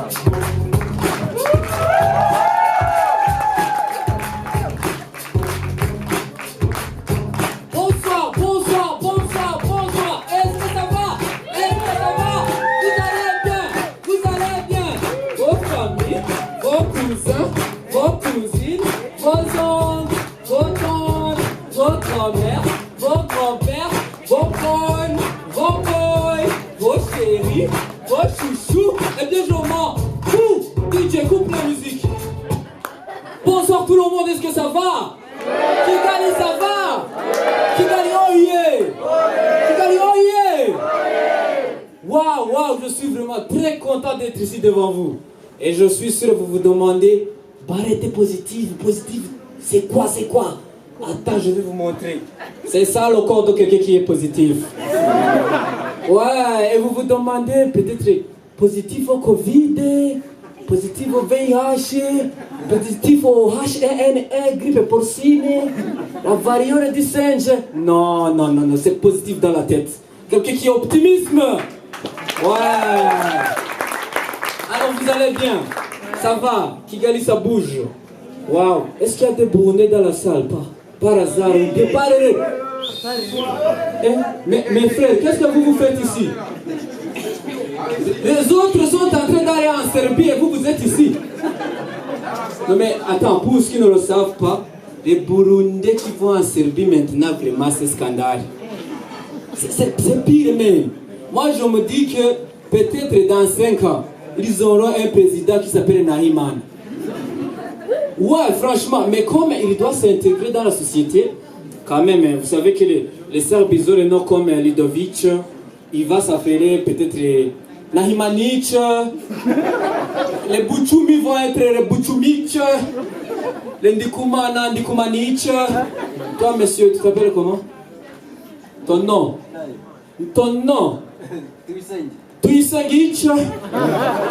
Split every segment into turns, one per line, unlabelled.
Bonsoir, bonsoir, bonsoir, bonsoir. Est-ce que ça va? Est-ce que ça va? Vous allez bien? Vous allez bien? Vos familles, vos cousins, vos cousines, vos oncles, vos tantes, vos grand-mères, vos grands-pères, vos bonnes, vos boys, vos chéris, vos chouchous. Et bien je m'en fous. DJ, coupe la musique. Bonsoir tout le monde, est-ce que ça va? Kigali, ça va? Kigali, oh yeah! Kigali, oh yeah! Waouh, waouh, je suis vraiment très content d'être ici devant vous. Et je suis sûr que vous vous demandez, arrêtez positive, c'est quoi, c'est quoi? Attends, je vais vous montrer. C'est ça le corps de quelqu'un qui est positif. Ouais, et vous vous demandez peut-être positif au Covid, positif au VIH, positif au H1N1, grippe porcine, la variole du singe. Non, non, non, non, c'est positif dans la tête. Quelqu'un qui est optimisme. Ouais. Alors vous allez bien. Ça va. Kigali, ça bouge. Waouh. Est-ce qu'il y a des Burundais dans la salle? Par hasard. Mes frères, qu'est-ce que vous faites ici? Les autres sont en train d'aller en Serbie et vous êtes ici. Non mais attends, pour ceux qui ne le savent pas, les Burundais qui vont en Serbie maintenant, vraiment c'est scandale. C'est pire même. Moi je me dis que peut-être dans 5 ans, ils auront un président qui s'appelle Nahiman. Ouais, franchement, mais comme il doit s'intégrer dans la société, quand même, vous savez que les Serbes, ils ont les noms comme Lidovic, il va s'affairer peut-être Nahimanic, les Bouchoumi vont être les Bouchoumic, les Ndikumana, Ndikumanic. Toi, monsieur, tu t'appelles comment? Ton nom? Ton nom? Tuisangic.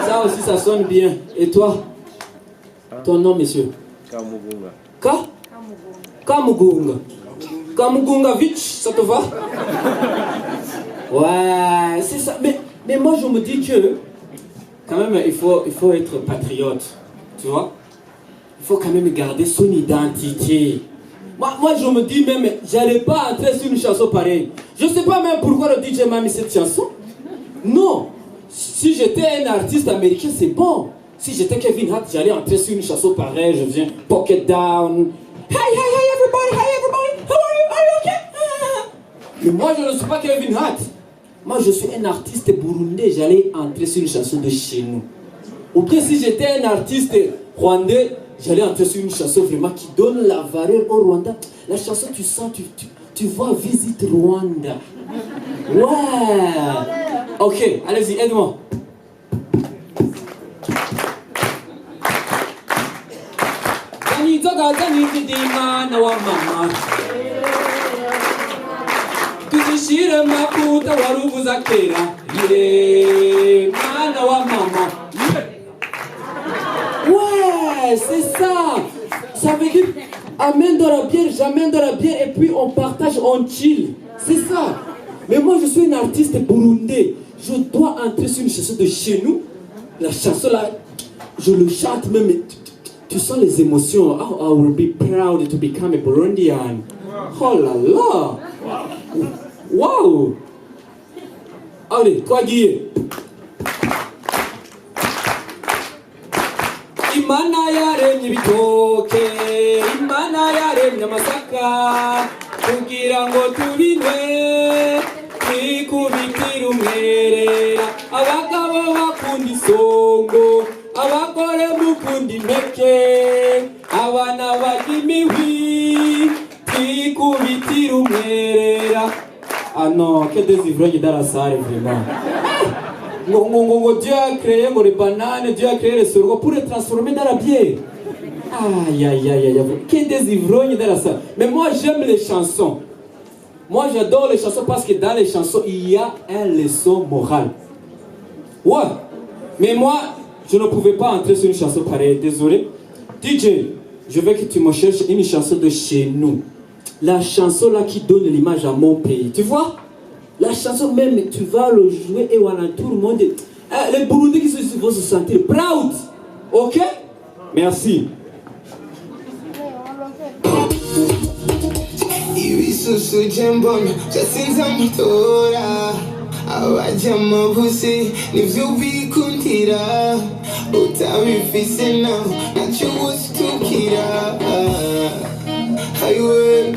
Ça aussi, ça sonne bien. Et toi? Ton nom, monsieur? Kamugunga. Kamugunga. Kamugunga Vich, ça te va? Ouais, c'est ça. Mais moi, je me dis que, quand même, il faut être patriote. Tu vois? Il faut quand même garder son identité. Moi, je me dis même, j'allais pas entrer sur une chanson pareille. Je sais pas même pourquoi le DJ m'a mis cette chanson. Non. Si j'étais un artiste américain, c'est bon. Si j'étais Kevin Hart, j'allais entrer sur une chanson pareille. Je viens Pocket Down. Hey, everybody, how are you okay? Mais moi, je ne suis pas Kevin Hart. Moi, je suis un artiste burundais. J'allais entrer sur une chanson de chez nous. Ou bien si j'étais un artiste rwandais, j'allais entrer sur une chanson vraiment qui donne la valeur au Rwanda. La chanson, tu sens, tu vois, visite Rwanda. Ouais. Ok, allez-y, aide-moi. Tuzishire makuta warubuza kera. Yeah, mana wa mama. Ouais, c'est ça. Ça veut dire amène de la bière, j'amène de la bière et puis on partage, on chill. C'est ça. Mais moi je suis un artiste burundais. Je dois entrer sur une chanson de chez nous. La chanson là, je le chante même. Tu sens les émotions. Oh, I will be proud to become a Burundian. Oh là là. Wow. Allez, toi Guy. Imana yaremye ibitoke, Imana yaremye amasaka, kugira ngo tubinwe, twikubitire umwerera. Abagabo bakunda isongo, abagore mukunda impeke, abana barya imihwi, twikubitire umwerera. Ah non, quel désivrogne dans la salle, vraiment. Dieu a créé les bananes, Dieu a créé les sorgho pour les transformer dans la bière. Aïe, aïe, aïe, aïe. Quel désivrogne dans la salle. Mais moi, j'aime les chansons. Moi, j'adore les chansons parce que dans les chansons, il y a une leçon morale. Ouais. Mais moi, je ne pouvais pas entrer sur une chanson pareille. Désolé. DJ, je veux que tu me cherches une chanson de chez nous. La chanson là qui donne l'image à mon pays. Tu vois? La chanson même, tu vas le jouer et voilà, tout le monde, Les Burundais qui sont ici vont se sentir proud. Ok? Merci.
Ibisusu jembona jasinza mutora abajama bose nivyo bikundira utabifise naho nacyo usitukira highway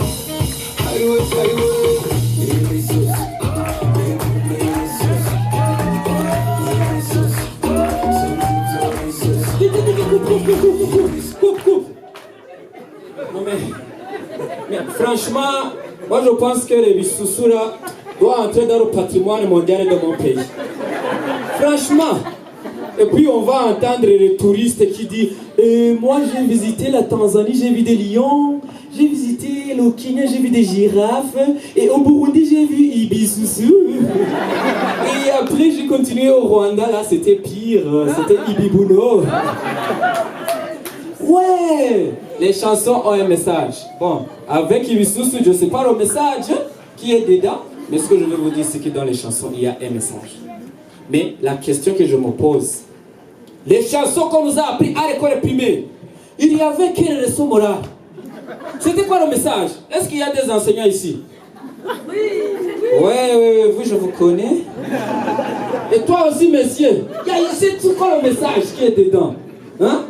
Coupe. Non mais franchement, moi je pense que les Bissoussura doivent entrer dans le patrimoine mondial de mon pays. Franchement. Et puis on va entendre les touristes qui disent moi j'ai visité la Tanzanie, j'ai vu des lions, j'ai visité le Kenya, j'ai vu des girafes, et au Burundi j'ai vu Ibisusu. Et après j'ai continué au Rwanda, là c'était pire, c'était Ibibuno. Ouais, les chansons ont un message. Bon, avec Ibisusu, je sais pas le message qui est dedans, mais ce que je veux vous dire, c'est que dans les chansons, il y a un message. Mais la question que je me pose, les chansons qu'on nous a appris à l'école primaire, il y avait quelle leçon morale? C'était quoi le message? Est-ce qu'il y a des enseignants ici? Oui. Ouais, vous, je vous connais. Et toi aussi, monsieur, c'est tout quoi le message qui est dedans? Hein?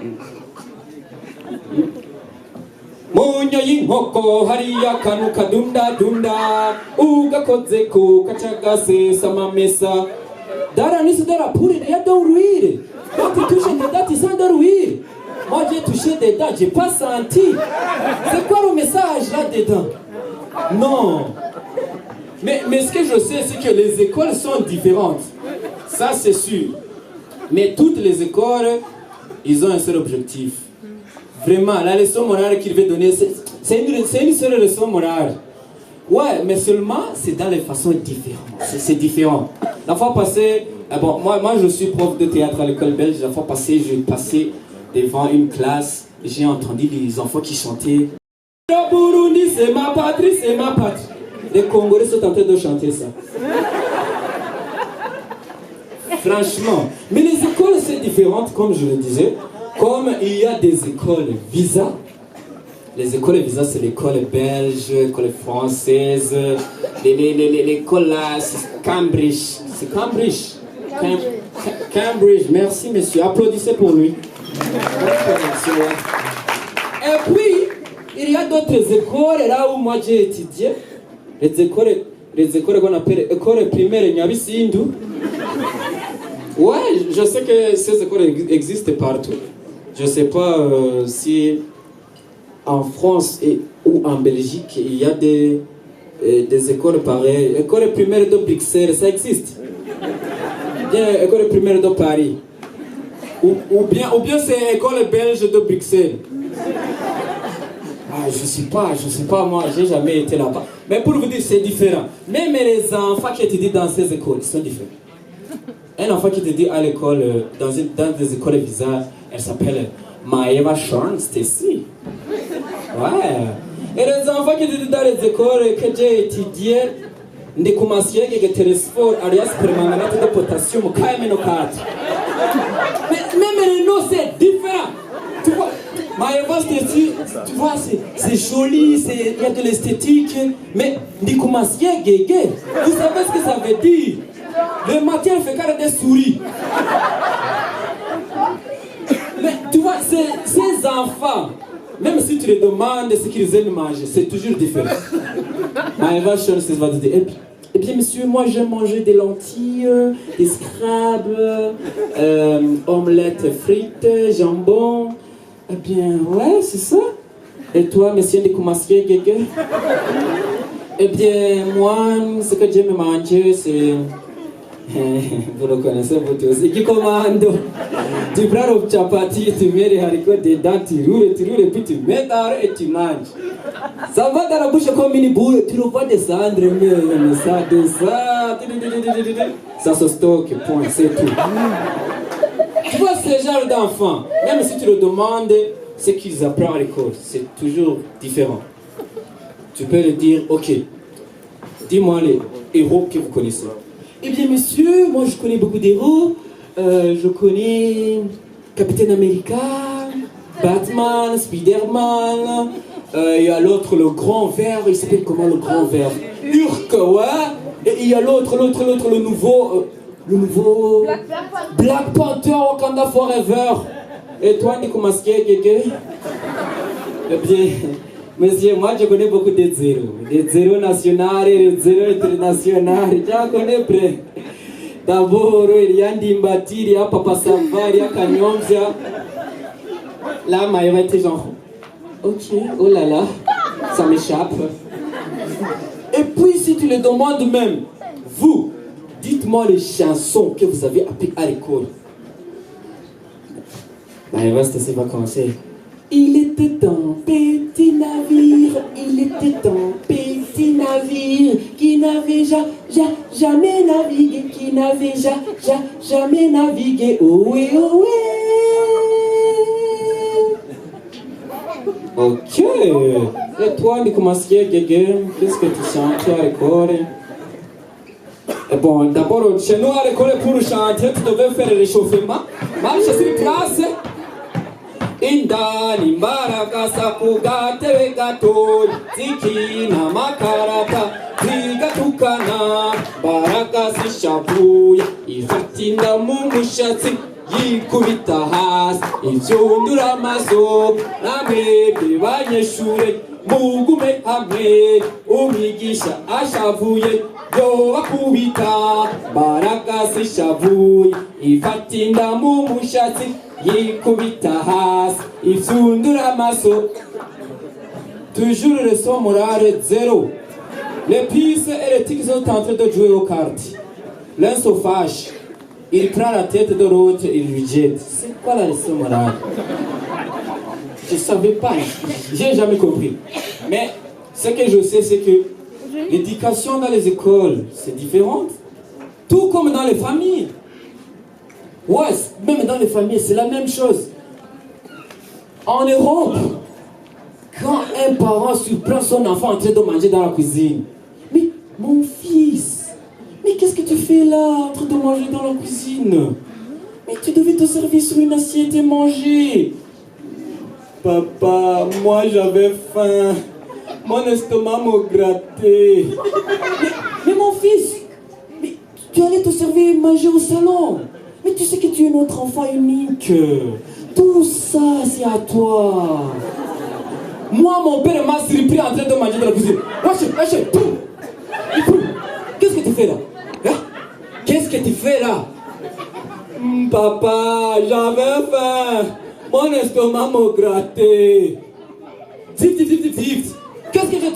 Monya yinkoko hariya kanu kadunda dunda ugakoze ko kachagase samamesa dara nisi dara puri ya douruire quand tu touches des dates sans douruire. Moi j'ai touché des dates, j'ai pas senti. C'est quoi le message là dedans? Non. Mais ce que je sais, c'est que les écoles sont différentes. Ça c'est sûr. Mais toutes les écoles, ils ont un seul objectif. Vraiment, la leçon morale qu'il veut donner, c'est une seule leçon morale. Ouais, mais seulement, c'est dans les façons différentes. C'est différent. La fois passée, bon, moi je suis prof de théâtre à l'école belge. La fois passée, j'ai passé devant une classe. J'ai entendu les enfants qui chantaient. Le Burundi, c'est ma patrie, c'est ma patrie. Les Congolais sont en train de chanter ça. Franchement. Mais les écoles, c'est différent, comme je le disais. Comme il y a des écoles visa, les écoles visa c'est l'école belge, l'école française, l'école là, c'est Cambridge. C'est Cambridge. Cambridge, merci monsieur, applaudissez pour lui. Et puis, il y a d'autres écoles là où moi j'ai étudié, les écoles qu'on appelle école primaire Nyabisindu. Ouais, je sais que ces écoles existent partout. Je ne sais pas si en France ou en Belgique, il y a des écoles pareilles. École primaire de Bruxelles, ça existe. Bien, école primaire de Paris. Ou bien c'est école belge de Bruxelles. Ah, je sais pas, moi, j'ai jamais été là-bas. Mais pour vous dire, c'est différent. Même les enfants qui étudient dans ces écoles, ils sont différents. Un enfant qui étudie à l'école, dans des écoles visa, elle s'appelle Maeva Sean Stacy. Ouais. Et les enfants qui étudient dans les écoles que j'ai étudiées, ndi commencé avec le télésphore alias permanganate de potassium KMNO4. Mais même les noms c'est différent. Tu vois, Maeva Stacy, tu vois, c'est joli, il y a de l'esthétique, mais ndi commencé gégé. Vous savez ce que ça veut dire? Le matin, elle fait carré des souris. Mais tu vois, ces enfants, même si tu les demandes ce qu'ils aiment manger, c'est toujours différent. Maëva Chon va dire, eh bien monsieur, moi j'aime manger des lentilles, des scrabs, omelettes frites, jambon. Eh bien, ouais, c'est ça. Et toi, monsieur de Koumassier, Guégué? Eh bien, moi, ce que j'aime manger, c'est... Vous le connaissez vous tous. Qui commande? Tu prends le chapati, tu mets les haricots dedans, tu roules et puis tu mets dehors et tu manges. Ça va dans la bouche comme une boule, tu le vois descendre, mais ça descend. Ça se stocke, point, c'est tout. Tu vois ce genre d'enfants, même si tu le demandes, ce qu'ils apprennent à l'école, c'est toujours différent. Tu peux leur dire, ok, dis-moi les héros que vous connaissez. Eh bien, monsieur, moi je connais beaucoup d'héros. Je connais Capitaine America, Batman, Spider-Man. Il y a l'autre, le grand vert. Il s'appelle comment le grand vert? Hulk, ouais. Et il y a l'autre, le nouveau. Black Panther, Wakanda Forever. Et toi, Nico Masqué, Gégé? Eh bien, monsieur, moi je connais beaucoup de zéros. Des zéros nationaux et des zéros internationaux. Je connais près. D'abord, il y a Ndimbati, il y a Papa Sava, il y a Kanyomzia. Là, Maïva était genre, ok, oh là là, ça m'échappe. Et puis, si tu le demandes même, vous, dites-moi les chansons que vous avez apprises à l'école. Maïva, c'est va commencer. Il était un petit navire, qui n'avait jamais navigué, jamais navigué, ohé, ohé. Ok, et toi, tu commences à Gégé, qu'est-ce que tu chantes à l'école? Bon, d'abord, chez nous à l'école, pour chanter, tu devais faire le réchauffement, marche sur place. Indani mbaraka kugatebe gato zikina makarata zigatukana baraka zishavuye ifatinda mu mushatsi yikubita hasi ivyundura amaso namwebwe banyeshure mugume hamwe umwigisha ashavuye yobakubita baraka zishavuye ifatinda mu mushatsi yikubita hasi ivyundura amaso. Toujours le son moral zéro. Les pistes et les tics sont en train de jouer aux cartes. L'un se fâche, il prend la tête de l'autre et il lui jette. C'est quoi la leçon morale? Je savais pas, j'ai jamais compris. Mais ce que je sais, c'est que l'éducation dans les écoles, c'est différent. Tout comme dans les familles. Ouais, même dans les familles, c'est la même chose. En Europe, quand un parent surprend son enfant en train de manger dans la cuisine, mais mon fils, mais qu'est-ce que tu fais là en train de manger dans la cuisine? Mais tu devais te servir sur une assiette et manger. Papa, moi j'avais faim. Mon estomac me grattait. Mais mon fils, mais tu allais te servir et manger au salon. Mais tu sais que tu es notre enfant unique. Tout ça, c'est à toi. Moi, mon père m'a surpris en train de manger dans la cuisine. Lâchez, tout. Qu'est-ce que tu fais là? Hein? Qu'est-ce que tu fais là? Papa, j'avais faim. Mon estomac me grattait. Zip. Qu'est-ce que je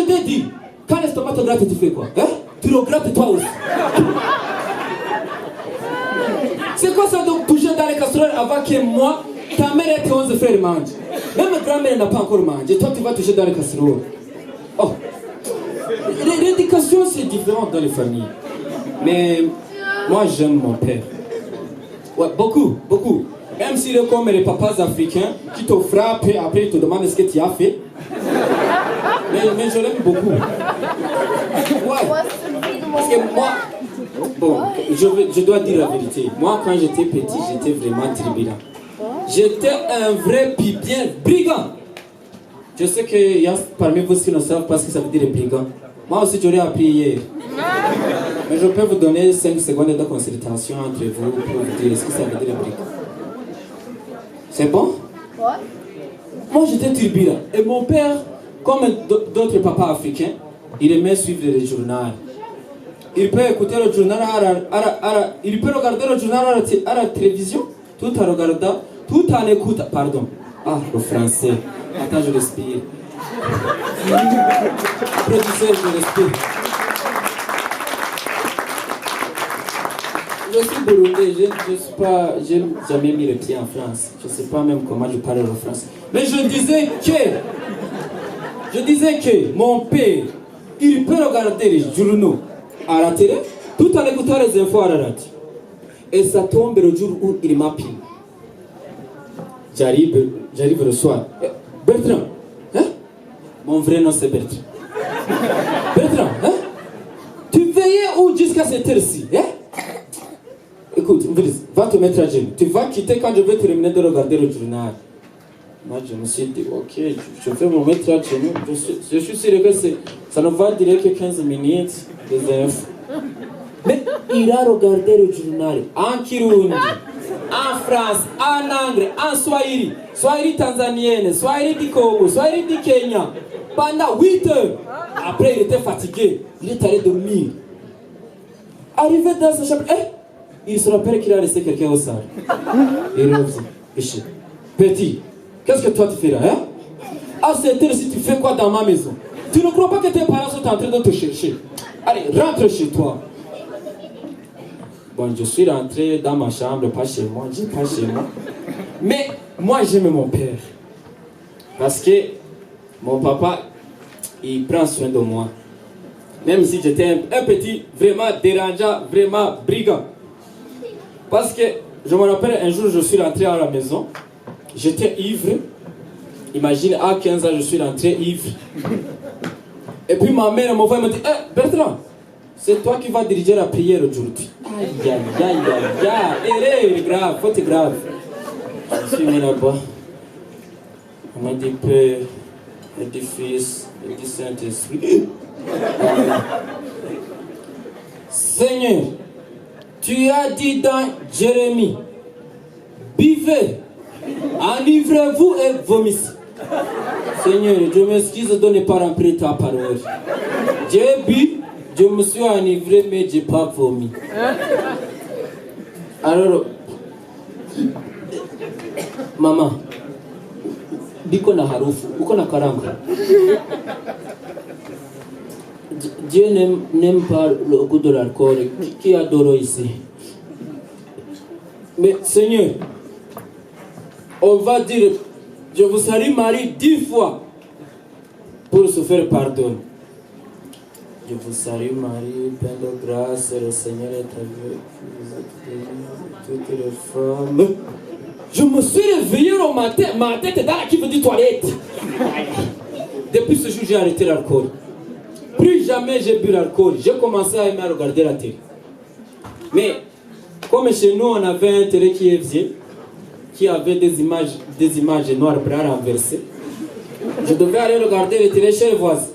t'ai dit? Quand l'estomac te gratte, tu fais quoi? Hein? Tu le grattes toi aussi. C'est quoi ça de toucher dans les casseroles avant que moi, ta mère et tes 11 frères mangent? Même ma grand-mère n'a pas encore mangé. Toi, tu vas toucher dans les casseroles. Oh. L'éducation, c'est différent dans les familles. Mais moi, j'aime mon père. Ouais, beaucoup. Même s'il est comme les papas africains qui te frappent et après ils te demandent ce que tu as fait. Mais je l'aime beaucoup. Ouais. Parce que moi, bon, je dois dire la vérité. Moi, quand j'étais petit, j'étais vraiment tribunal. J'étais un vrai pipien brigand. Je sais qu'il y a parmi vous qui ne savent pas ce que ça veut dire brigand. Moi aussi, j'aurais appris hier. Mais je peux vous donner 5 secondes de consultation entre vous pour vous dire ce que ça veut dire brigand. C'est bon? Ouais. Moi, j'étais turbulent. Et mon père, comme d'autres papas africains, il aimait suivre les journaux. Il peut écouter le journal, il peut regarder le journal à la télévision, tout en regardant, tout en écoutant. Pardon. Ah, le français. Attends, je respire. Produiseur, je respire. Je suis burundais, je n'ai jamais mis le pied en France. Je ne sais pas même comment je parle le français. Mais je disais que mon père, il peut regarder les journaux à la télé, tout en écoutant les infos à la radio. Et ça tombe le jour où il m'appelle. J'arrive le soir. Bertrand, hein? Mon vrai nom c'est Bertrand. Bertrand, hein? Tu veillais où jusqu'à cette heure-ci, hein? écoute, va te mettre à genoux. Tu vas quitter quand je vais terminer de regarder le journal. Moi, je me suis dit, ok, je vais me mettre à genoux. Je suis sûr que ça ne va durer que 15 minutes, des infos. Mais il a regardé le journal en Kirundi, en France, en anglais, en Swahili, Swahili tanzanienne, Swahili du Congo, Swahili du Kenya, pendant 8 heures. Après, il était fatigué, il est allé dormir. Arrivé dans sa chambre, il se rappelle qu'il a laissé quelqu'un au sol. Il revient. Petit, qu'est-ce que toi tu fais là, hein? À cette heure-ci, tu fais quoi dans ma maison? Tu ne crois pas que tes parents sont en train de te chercher? Allez, rentre chez toi. Bon, je suis rentré dans ma chambre, pas chez moi, pas chez moi. Mais moi, j'aime mon père. Parce que mon papa, il prend soin de moi. Même si j'étais un petit, vraiment dérangeant, vraiment brigand. Parce que je me rappelle un jour, je suis rentré à la maison. J'étais ivre. Imagine, à 15 ans, je suis rentré ivre. Et puis ma mère me voit et me dit, Bertrand, c'est toi qui vas diriger la prière aujourd'hui. Aïe, aïe, aïe, aïe, aïe, grave, faute grave. Je suis mis là-bas. On m'a dit Père, et du Fils, et du Saint-Esprit. Seigneur, tu as dit dans Jérémie, buvez, enivrez-vous et vomissez. Seigneur, je m'excuse de ne pas remplir ta parole. J'ai bu, je me suis enivré, mais je n'ai pas vomi. Alors, maman, biko na harufu, uko na karanga. Dieu n'aime pas le goût de l'alcool. Qui adore ici? Mais Seigneur, on va dire, je vous salue Marie 10 fois pour se faire pardon. Je vous salue Marie, pleine de grâce, le Seigneur est avec vous, vous êtes bénie toutes les femmes. Je me suis réveillé au matin, ma tête est dans la cuve du toilette. Depuis ce jour, j'ai arrêté l'alcool. Plus jamais j'ai bu l'alcool. J'ai commencé à aimer regarder la télé. Mais comme chez nous, on avait un télé qui est vieux, qui avait des images noires blancs renversées, je devais aller regarder la télé chez le voisin.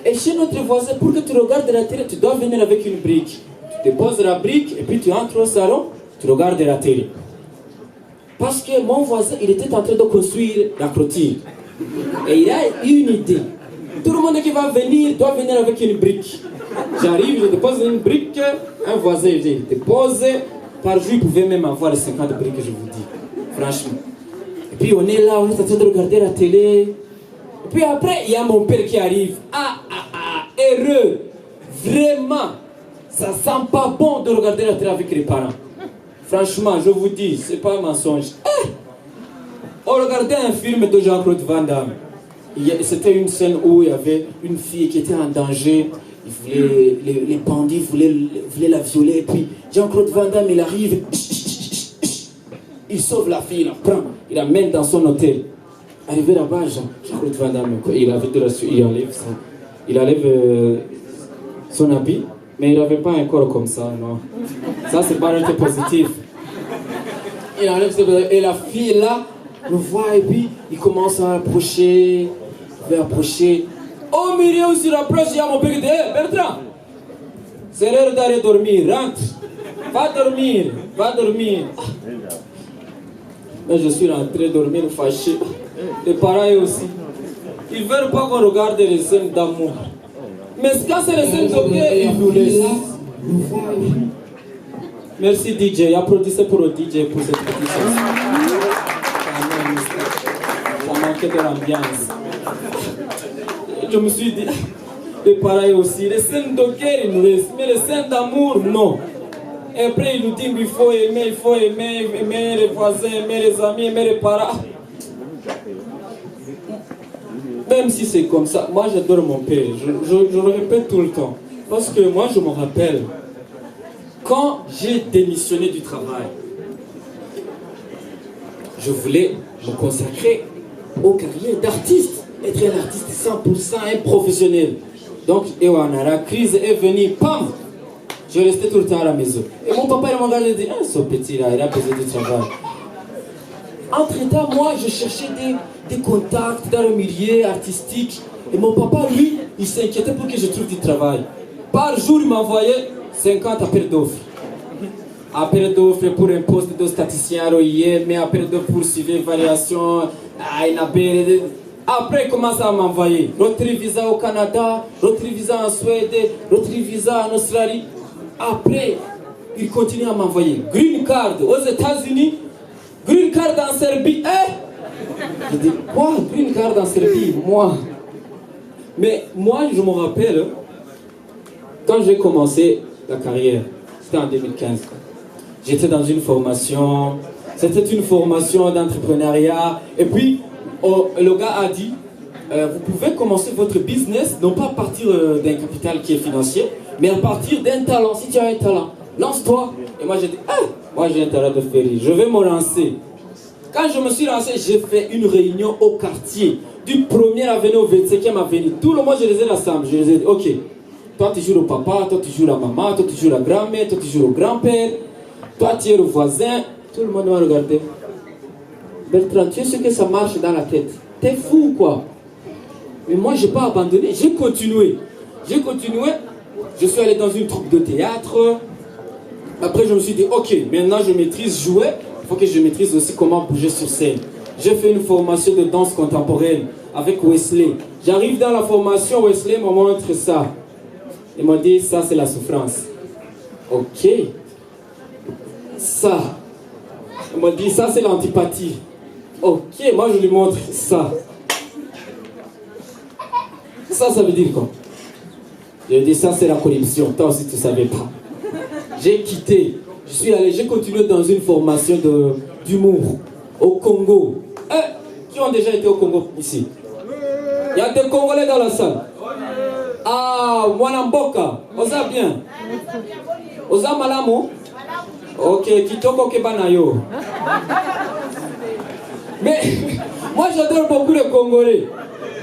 Et chez notre voisin, pour que tu regardes la télé, tu dois venir avec une brique. Tu déposes la brique et puis tu entres au salon, tu regardes la télé. Parce que mon voisin, il était en train de construire la clôture. Et il a une idée. Tout le monde qui va venir doit venir avec une brique. J'arrive, je dépose une brique, un voisin vient déposer. Par jour, il pouvait même avoir 50 briques, je vous dis. Franchement. Et puis on est là, on est en train de regarder la télé. Et puis après, il y a mon père qui arrive. Heureux. Vraiment. Ça sent pas bon de regarder la télé avec les parents. Franchement, je vous dis, c'est pas un mensonge. On regardait un film de Jean-Claude Van Damme. C'était une scène où il y avait une fille qui était en danger. Les bandits voulaient la violer. Et puis Jean-Claude Van Damme, il arrive. Il sauve la fille, il la prend, il la mène dans son hôtel. Arrivé là-bas, Jean-Claude Van Damme, il enlève son habit. Mais il n'avait pas un corps comme ça, non. Ça, c'est pas un positif. Il enlève ses vêtements. Et la fille, là, le voit et puis il commence à approcher. Il va approcher. Au milieu où il approche, il y a mon père qui dit hey, Bertrand, c'est l'heure d'aller dormir, rentre. Va dormir, va dormir. Mais je suis rentré dormir fâché. Et pareil aussi. Ils ne veulent pas qu'on regarde les scènes d'amour. Mais quand c'est les scènes d'amour, ils nous laissent. Merci DJ. Applaudissez pour le DJ pour cette petite chanson. Ça manquait de l'ambiance. Je me suis dit, et pareil aussi, les scènes de guerre, ils nous laissent, mais les scènes d'amour, non. Et après, ils nous disent qu'il faut aimer les voisins, aimer les amis, aimer les parents. Même si c'est comme ça, moi j'adore mon père, je le répète tout le temps. Parce que moi je me rappelle, quand j'ai démissionné du travail, je voulais me consacrer aux carrières d'artiste, être un artiste 100%, un professionnel. Donc, la crise est venue, pam! Je restais tout le temps à la maison. Et mon papa, il m'a regardé et dit, ah, ce petit-là, il a besoin de travail. Entre-temps, moi, je cherchais des contacts dans le milieu artistique. Et mon papa, lui, il s'inquiétait pour que je trouve du travail. Par jour, il m'envoyait 50 appels d'offres. Appels d'offres pour un poste de statisticien à l'OIM, mais appels d'offres pour suivre évaluation, après, il commence à m'envoyer Rotary Visa au Canada, Rotary Visa en Suède, Rotary Visa en Australie. Après, il continue à m'envoyer Green Card aux États-Unis, Green Card en Serbie. Je dis, quoi, Green Card en Serbie? Moi. Mais moi, je me rappelle, quand j'ai commencé la carrière, c'était en 2015. J'étais dans une formation, c'était une formation d'entrepreneuriat. Et puis, le gars a dit, vous pouvez commencer votre business, non pas à partir d'un capital qui est financier, mais à partir d'un talent. Si tu as un talent, lance-toi. Et moi j'ai dit, ah, moi j'ai un talent de ferry, je vais me lancer. Quand je me suis lancé, j'ai fait une réunion au quartier, du 1er avenue au 25e avenue. Tout le monde, je les ai rassemblés. Je les ai dit, ok, toi tu joues le papa, toi tu joues la maman, toi tu joues la grand-mère, toi tu joues le grand-père, toi tu es le voisin. Tout le monde m'a regardé. Bertrand, tu sais que ça marche dans la tête. T'es fou quoi. Mais moi, je n'ai pas abandonné. J'ai continué. Je suis allé dans une troupe de théâtre. Après, je me suis dit, ok, maintenant je maîtrise jouer. Il faut que je maîtrise aussi comment bouger sur scène. J'ai fait une formation de danse contemporaine avec Wesley. J'arrive dans la formation, Wesley me montre ça. Il m'a dit, ça c'est la souffrance. Ok. Ça. Il m'a dit, ça c'est l'antipathie. Ok, moi je lui montre ça. Ça veut dire quoi? Je lui ai dit, ça c'est la corruption. Toi aussi tu ne savais pas. J'ai quitté. Je suis allé, j'ai continué dans une formation d'humour au Congo. Qui ont déjà été au Congo ici? Il y a des Congolais dans la salle. Ah, Mwanamboka. Osa bien. Osa Malamo. Ok, Kitoko Kebanayo. Mais moi j'adore beaucoup les Congolais.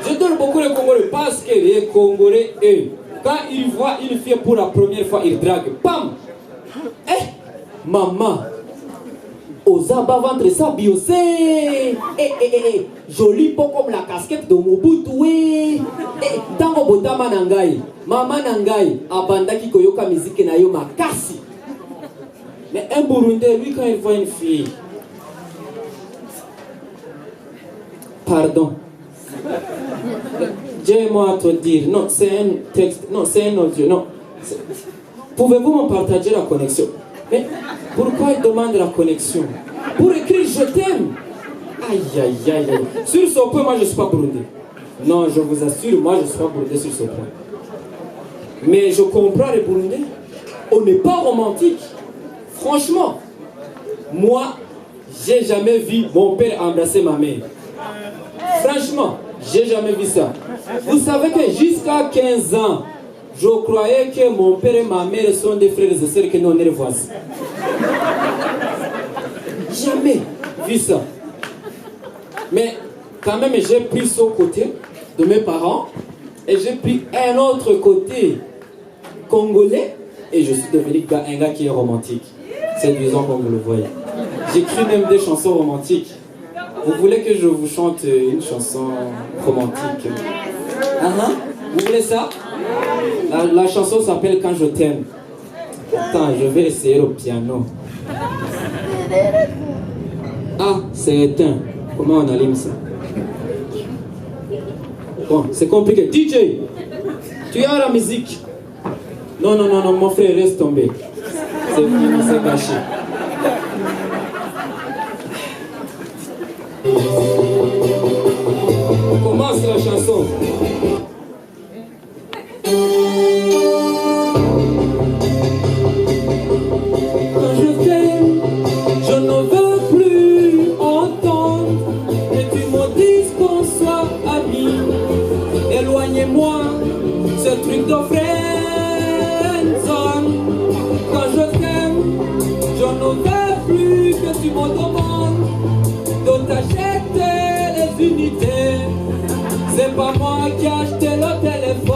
J'adore beaucoup les Congolais parce que les Congolais, eux, quand ils voient une fille pour la première fois, ils draguent. Pam! Maman! Ozaba ventre ça biosé! Joli pot comme la casquette de Mobutu. Tango botama nangai. Maman nangai. Abandaki koyoka musique na yo makasi. Mais un Burundais, lui, quand il voit une fille, pardon. J'ai-moi à te dire, non, c'est un texte, non, c'est un audio, non. Pouvez-vous me partager la connexion? Mais pourquoi il demande la connexion? Pour écrire je t'aime. Aïe, aïe, aïe, aïe. Sur ce point, moi je ne suis pas burundais. Non, je vous assure, moi je ne suis pas burundais sur ce point. Mais je comprends les Burundais. On n'est pas romantique. Franchement, moi, j'ai jamais vu mon père embrasser ma mère. Franchement, j'ai jamais vu ça. Vous savez que jusqu'à 15 ans, je croyais que mon père et ma mère sont des frères et sœurs que nous on est les voisins. Jamais vu ça. Mais quand même, j'ai pris ce côté de mes parents et j'ai pris un autre côté congolais et je suis devenu un gars qui est romantique. Séduisant comme vous le voyez. J'écris même des chansons romantiques. Vous voulez que je vous chante une chanson romantique? Vous voulez ça? La chanson s'appelle Quand je t'aime. Attends, je vais essayer au piano. Ah, c'est éteint. Comment on allume ça? Bon, c'est compliqué. DJ, tu as la musique? Non, non, non, non, mon frère, reste tombé. C'est fini, c'est gâché. On commence la chanson. Quand je t'aime, je ne veux plus entendre que tu me dises qu'on soit amis. Éloignez-moi, ce truc de friendzone. Quand je t'aime, je ne veux plus que tu me demandes de t'acheter les unités. C'est pas moi qui ai acheté le téléphone.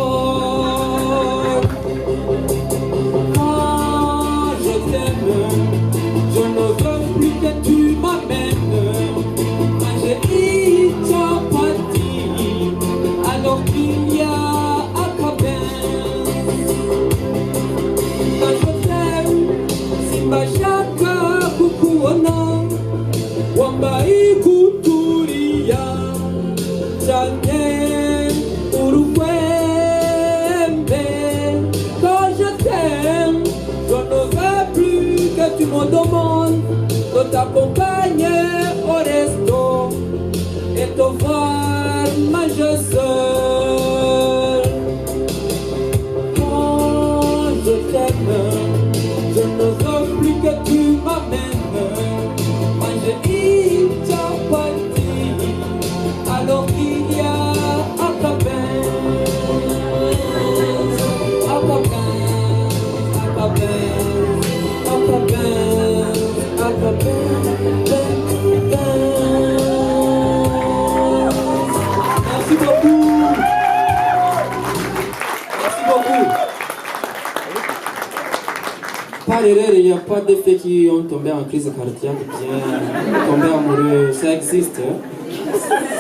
il n'y a pas de filles qui ont tombé en crise cardiaque, bien tombé amoureux. Ça existe. Hein?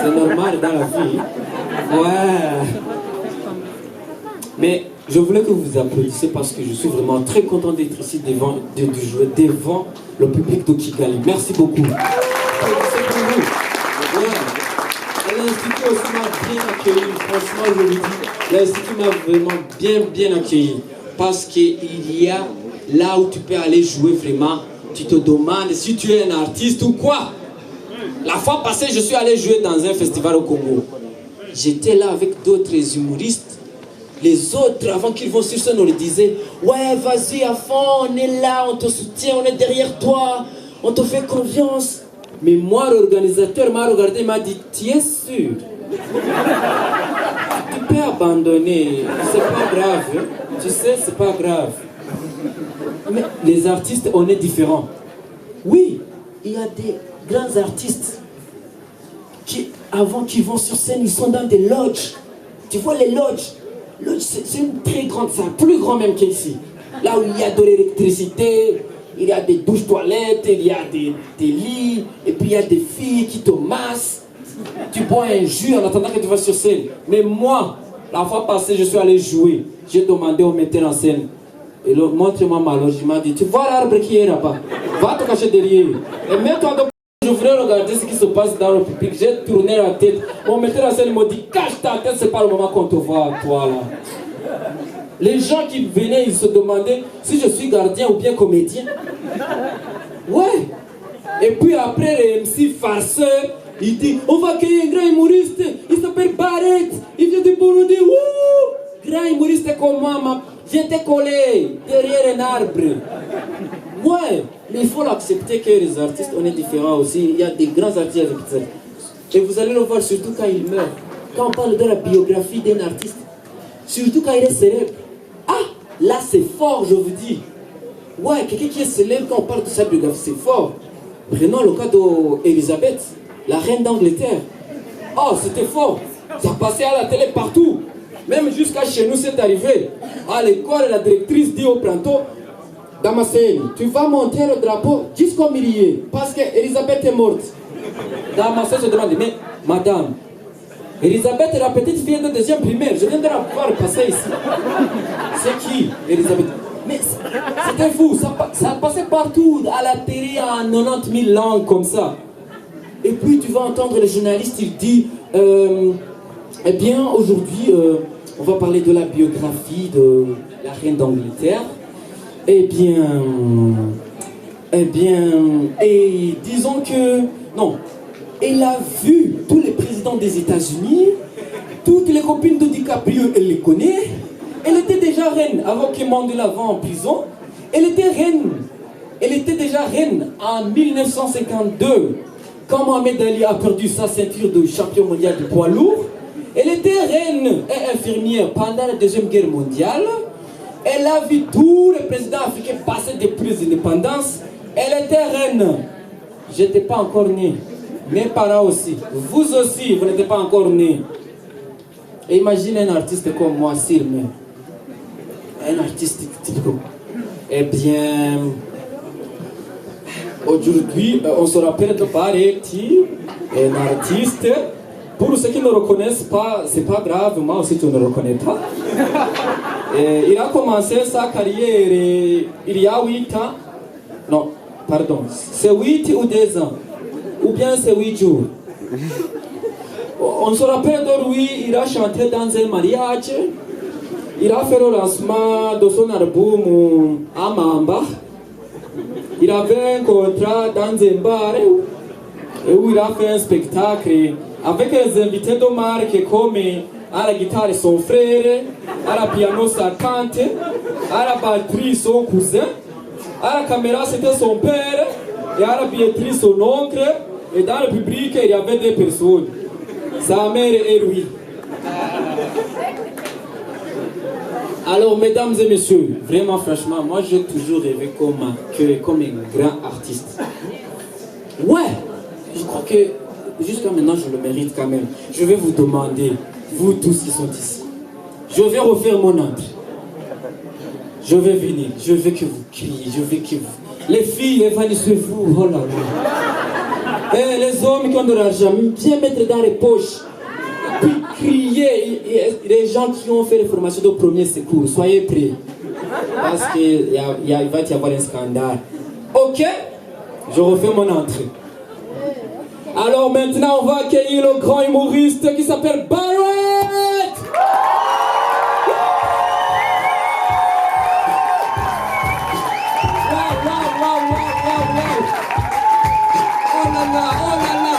C'est normal dans la vie. Ouais. Mais je voulais que vous vous applaudissiez parce que je suis vraiment très content d'être ici de jouer devant le public de Kigali. Merci beaucoup. Applaudissez pour vous. Ouais. L'Institut aussi m'a bien accueilli. Franchement, je vous dis, l'Institut m'a vraiment bien accueilli. Parce qu'il y a là où tu peux aller jouer vraiment, tu te demandes si tu es un artiste ou quoi. La fois passée, je suis allé jouer dans un festival au Congo. J'étais là avec d'autres humoristes. Les autres, avant qu'ils vont sur scène, on leur disait « Ouais, vas-y à fond, on est là, on te soutient, on est derrière toi, on te fait confiance. » Mais moi, l'organisateur m'a regardé et m'a dit « Tu es sûr? Tu peux abandonner, c'est pas grave. Hein? Tu sais, c'est pas grave. » Mais les artistes, on est différents. Oui, il y a des grands artistes qui, avant qu'ils vont sur scène, ils sont dans des lodges. Tu vois les lodges? C'est une très grande salle, plus grand même qu'ici. Là où il y a de l'électricité, il y a des douches toilettes, il y a des lits, et puis il y a des filles qui te massent. Tu bois un jus en attendant que tu vas sur scène. Mais moi, la fois passée, je suis allé jouer. J'ai demandé au metteur en scène. Et montre-moi ma loge. Il m'a dit, tu vois l'arbre qui est là-bas. Va te cacher derrière. Et mets-toi de... Je voulais regarder ce qui se passe dans le public. J'ai tourné la tête. Mon metteur en scène m'a dit, cache ta tête, c'est pas le moment qu'on te voit, toi là. Les gens qui venaient, ils se demandaient si je suis gardien ou bien comédien. Ouais. Et puis après, les MC farceurs, il dit, on va accueillir un grand humoriste. Il s'appelle Barrett. Il vient du Burundi. Wouh! Grand humoriste comme moi, viens te coller derrière un arbre. Ouais, mais il faut l'accepter que les artistes, on est différents aussi. Il y a des grands artistes. Et vous allez le voir surtout quand il meurt. Quand on parle de la biographie d'un artiste. Surtout quand il est célèbre. Ah, là c'est fort, je vous dis. Ouais, quelqu'un qui est célèbre, quand on parle de sa biographie, c'est fort. Prenons le cas d'Elisabeth, la reine d'Angleterre. Oh, c'était fort. Ça passait à la télé partout. Même jusqu'à chez nous, c'est arrivé. À l'école, la directrice dit au planteau, Damascène, tu vas monter le drapeau jusqu'au milieu, parce qu'Elisabeth est morte. Damascène se demande, mais madame, Elisabeth est la petite fille de deuxième primaire, je viens de la voir passer ici. C'est qui, Elisabeth? Mais c'était fou, ça passait partout, à la télé, en 90 000 langues comme ça. Et puis tu vas entendre le journaliste, il dit, eh bien aujourd'hui, on va parler de la biographie de la reine d'Angleterre. Eh bien, et disons que, non, elle a vu tous les présidents des États-Unis, toutes les copines de DiCaprio, elle les connaît. Elle était déjà reine avant que Mandela va en prison. Elle était reine. Elle était déjà reine en 1952, quand Mohamed Ali a perdu sa ceinture de champion mondial de poids lourd. Elle était reine et infirmière pendant la Deuxième Guerre mondiale. Elle a vu tous les présidents africains passer depuis l'indépendance. Elle était reine. Je n'étais pas encore né. Mes parents aussi. Vous aussi, vous n'étiez pas encore né. Imaginez un artiste comme moi, Sirme. Un artiste typique. Eh bien, aujourd'hui, on se rappelle de Barretti, un artiste. Pour ceux qui ne le reconnaissent pas, c'est pas grave, moi aussi tu ne le reconnais pas. Il a commencé sa carrière il y a 8 ans. Non, pardon, c'est 8 ou 10 ans. Ou bien c'est 8 jours. On se rappelle de lui, il a chanté dans un mariage. Il a fait le lancement de son album à Mamba. Il avait un contrat dans un bar où il a fait un spectacle avec les invités de marque comme à la guitare son frère, à la piano sa tante, à la batterie son cousin, à la caméra c'était son père, et à la billetterie son oncle, et dans le public il y avait des personnes, sa mère et lui. Alors mesdames et messieurs, vraiment franchement, moi j'ai toujours rêvé comme un grand artiste. Ouais, je crois que jusqu'à maintenant, je le mérite quand même. Je vais vous demander, vous tous qui sont ici, je vais refaire mon entrée. Je vais venir, je veux que vous criez, je veux que vous... Les filles, évanouissez-vous, oh là là. Et les hommes qui ont de l'argent, bien mettre dans les poches. Puis crier, les gens qui ont fait les formations de premier secours, soyez prêts. Parce qu'il va y avoir un scandale. Ok, je refais mon entrée. Alors maintenant, on va accueillir le grand humoriste qui s'appelle Barrett. Oh là là, oh là là.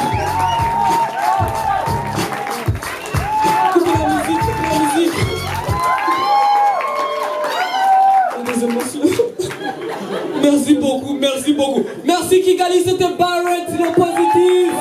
Coupez la musique, coupez la musique. Des émotions. Merci beaucoup, merci beaucoup. Merci Kigali, c'était Barrett, le positif.